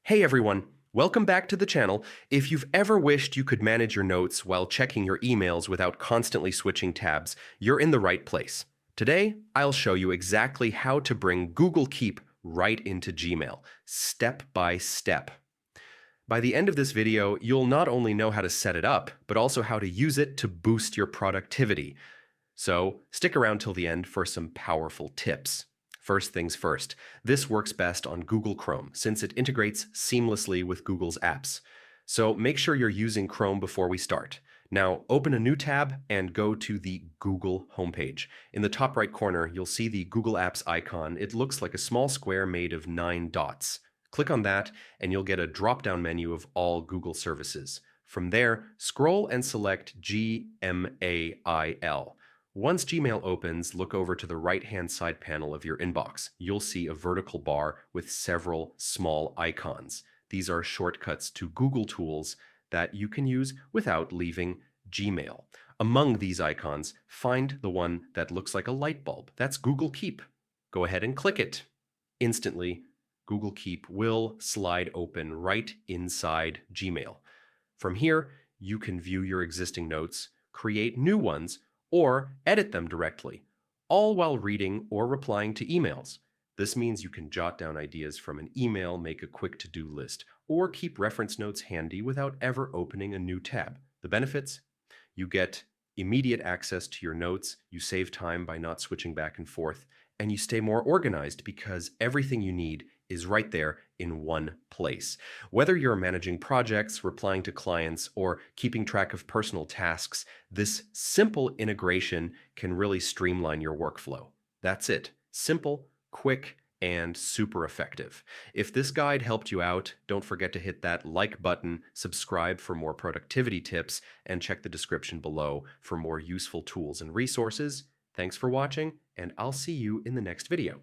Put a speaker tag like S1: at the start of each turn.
S1: Hey everyone, welcome back to the channel. If you've ever wished you could manage your notes while checking your emails without constantly switching tabs, you're in the right place. Today, I'll show you exactly how to bring Google Keep right into Gmail, step by step. By the end of this video, you'll not only know how to set it up, but also how to use it to boost your productivity. So stick around till the end for some powerful tips. First things first, this works best on Google Chrome since it integrates seamlessly with Google's apps. So make sure you're using Chrome before we start. Now open a new tab and go to the Google homepage. In the top right corner, you'll see the Google Apps icon. It looks like a small square made of 9 dots. Click on that and you'll get a drop-down menu of all Google services. From there, scroll and select Gmail. Once Gmail opens, look over to the right-hand side panel of your inbox. You'll see a vertical bar with several small icons. These are shortcuts to Google tools that you can use without leaving Gmail. Among these icons, find the one that looks like a light bulb. That's Google Keep. Go ahead and click it. Instantly, Google Keep will slide open right inside Gmail. From here, you can view your existing notes, create new ones, or edit them directly, all while reading or replying to emails. This means you can jot down ideas from an email, make a quick to-do list, or keep reference notes handy without ever opening a new tab. The benefits? You get immediate access to your notes, you save time by not switching back and forth, and you stay more organized because everything you need is right there in one place. Whether you're managing projects, replying to clients, or keeping track of personal tasks, this simple integration can really streamline your workflow. That's it. Simple, quick, and super effective. If this guide helped you out, don't forget to hit that like button, subscribe for more productivity tips, and check the description below for more useful tools and resources. Thanks for watching, and I'll see you in the next video.